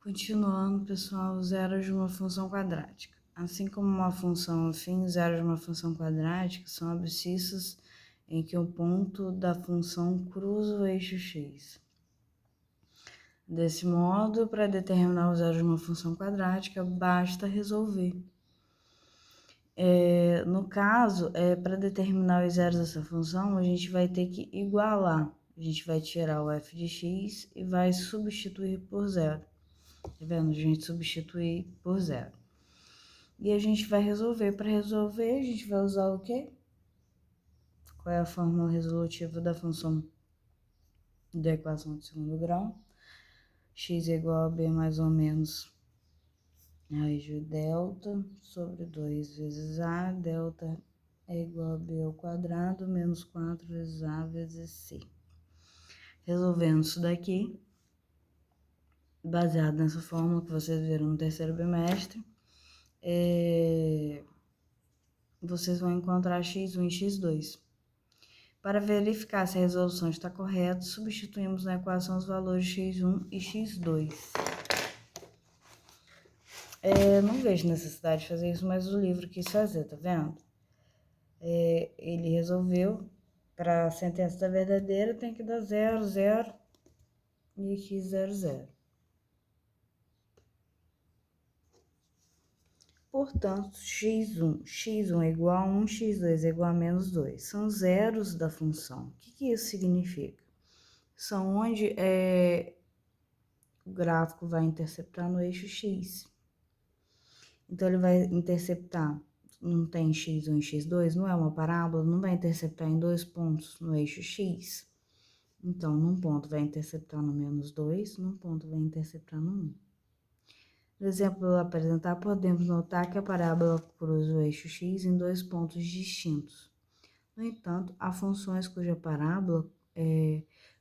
Continuando, pessoal, zeros de uma função quadrática. Assim como uma função afim, zeros de uma função quadrática são abscissas em que o ponto da função cruza o eixo x. Desse modo, para determinar os zeros de uma função quadrática, basta resolver. No caso, para determinar os zeros dessa função, a gente vai ter que igualar. A gente vai tirar o f de x e vai substituir por zero. Tá vendo? A gente substituir por zero. E a gente vai resolver. Para resolver, a gente vai usar o quê? Qual é a fórmula resolutiva da função da equação de segundo grau? X é igual a b mais ou menos raiz de delta sobre 2 vezes a. Delta é igual a b ao quadrado menos 4 vezes a vezes c. Resolvendo isso daqui, baseado nessa fórmula que vocês viram no terceiro bimestre, vocês vão encontrar x1 e x2. Para verificar se a resolução está correta, substituímos na equação os valores x1 e x2. Não vejo necessidade de fazer isso, mas o livro quis fazer, tá vendo? Ele resolveu, para a sentença da verdadeira, tem que dar 0, 0 e x 0, 0. Portanto, x1 é igual a 1, x2 é igual a menos 2. São zeros da função. O que isso significa? São onde o gráfico vai interceptar no eixo x. Então, ele vai interceptar, não tem x1 e x2, não é uma parábola, não vai interceptar em dois pontos no eixo x. Então, num ponto vai interceptar no menos 2, num ponto vai interceptar no 1. No exemplo apresentar, podemos notar que a parábola cruza o eixo x em dois pontos distintos. No entanto, há funções cuja parábola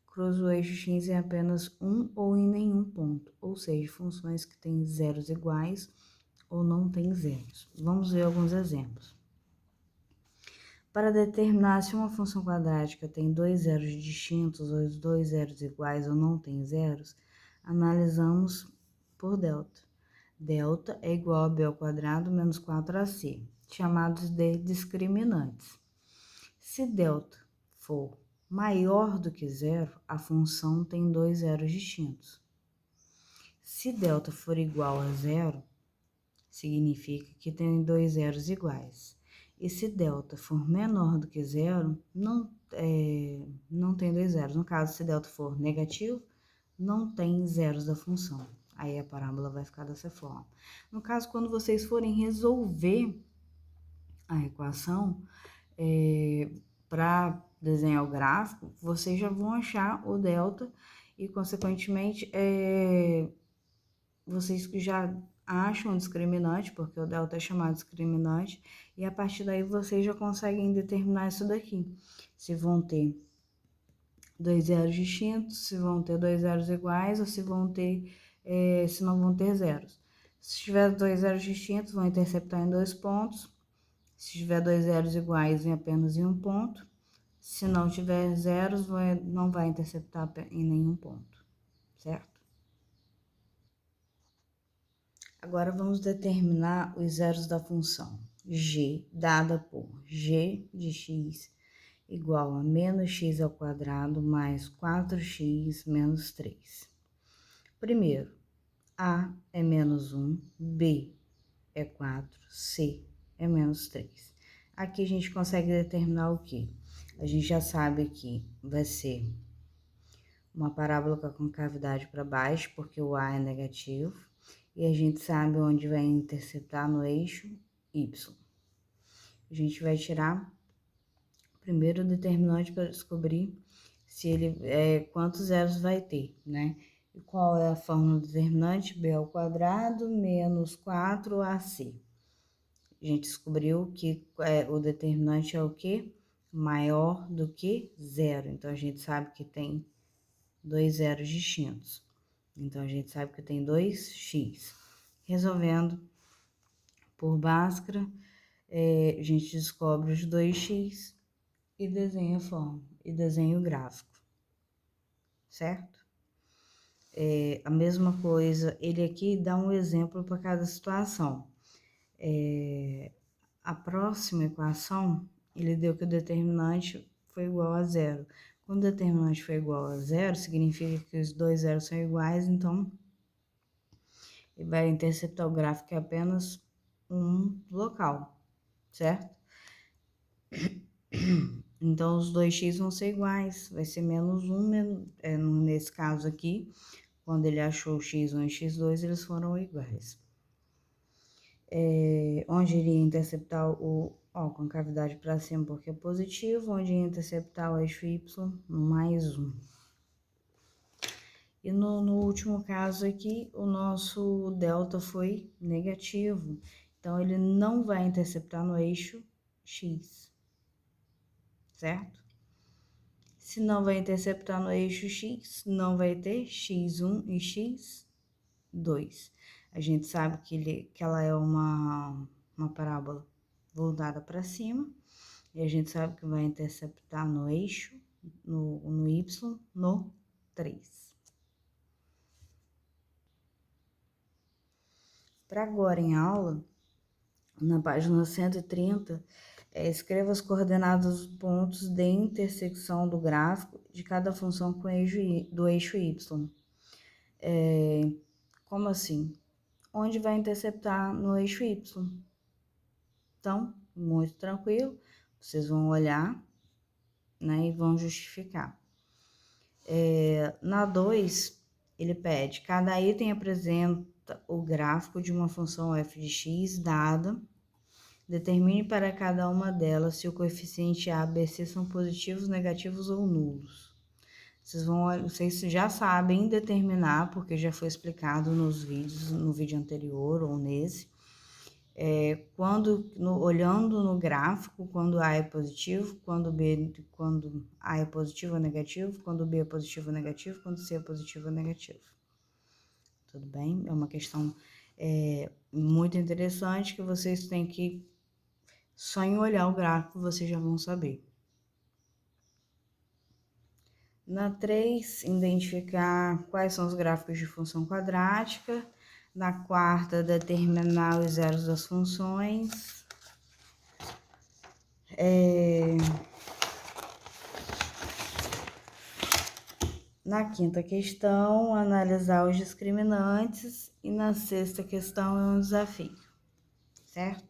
cruza o eixo x em apenas um ou em nenhum ponto, ou seja, funções que têm zeros iguais ou não têm zeros. Vamos ver alguns exemplos. Para determinar se uma função quadrática tem dois zeros distintos ou os dois zeros iguais ou não tem zeros, analisamos por delta. Delta é igual a b ao quadrado menos 4ac, chamados de discriminantes. Se delta for maior do que zero, a função tem dois zeros distintos. Se delta for igual a zero, significa que tem dois zeros iguais. E se delta for menor do que zero, não tem dois zeros. No caso, se delta for negativo, não tem zeros da função. Aí a parábola vai ficar dessa forma. No caso, quando vocês forem resolver a equação, para desenhar o gráfico, vocês já vão achar o delta e, consequentemente, vocês já acham o discriminante, porque o delta é chamado discriminante, e a partir daí vocês já conseguem determinar isso daqui. Se vão ter dois zeros distintos, se vão ter dois zeros iguais, ou se vão ter, se não vão ter zeros. Se tiver dois zeros distintos, vão interceptar em dois pontos. Se tiver dois zeros iguais, em apenas em um ponto. Se não tiver zeros, não vai interceptar em nenhum ponto, certo? Agora vamos determinar os zeros da função g, dada por g de x igual a menos x ao quadrado mais 4x menos 3. Primeiro, a é menos 1, b é 4, c é menos 3. Aqui a gente consegue determinar o quê? A gente já sabe que vai ser uma parábola com a concavidade para baixo, porque o a é negativo. E a gente sabe onde vai interceptar no eixo y. A gente vai tirar primeiro o determinante para descobrir se ele quantos zeros vai ter, né? E qual é a fórmula do determinante? B ao quadrado menos 4ac. A gente descobriu que o determinante é o quê? Maior do que zero. Então, a gente sabe que tem dois zeros distintos. Então, a gente sabe que tem 2x. Resolvendo por Bhaskara, a gente descobre os 2x e desenha a forma, e desenha o gráfico, certo? a mesma coisa, ele aqui dá um exemplo para cada situação. A próxima equação, ele deu que o determinante foi igual a zero. Quando o determinante foi igual a zero, significa que os dois zeros são iguais, então ele vai interceptar o gráfico em apenas um local, certo? Então, os 2x vão ser iguais, vai ser menos 1, nesse caso aqui, quando ele achou x1 e x2, eles foram iguais. Onde iria interceptar o com a cavidade para cima, porque é positivo, onde iria interceptar o eixo y no mais 1. E no último caso aqui, o nosso delta foi negativo, então ele não vai interceptar no eixo x, certo? Se não vai interceptar no eixo x, não vai ter x1 e x2. A gente sabe que ela é uma parábola voltada para cima, e a gente sabe que vai interceptar no eixo, no y, no 3. Para agora em aula, na página 130, escreva as coordenadas dos pontos de intersecção do gráfico de cada função com do eixo y. Como assim? Onde vai interceptar no eixo y? Então, muito tranquilo, vocês vão olhar, né, e vão justificar. Na 2, ele pede, cada item apresenta o gráfico de uma função f de x dada. Determine para cada uma delas se o coeficiente A, B, C são positivos, negativos ou nulos. Vocês já sabem determinar, porque já foi explicado nos vídeos, no vídeo anterior ou nesse. Olhando no gráfico, quando A é positivo, quando A é positivo ou negativo, quando B é positivo ou negativo, quando C é positivo ou negativo. Tudo bem? É uma questão muito interessante que vocês têm que, só em olhar o gráfico, vocês já vão saber. Na 3, identificar quais são os gráficos de função quadrática. Na 4, determinar os zeros das funções. Na 5ª questão, analisar os discriminantes. E na 6ª questão é um desafio, certo?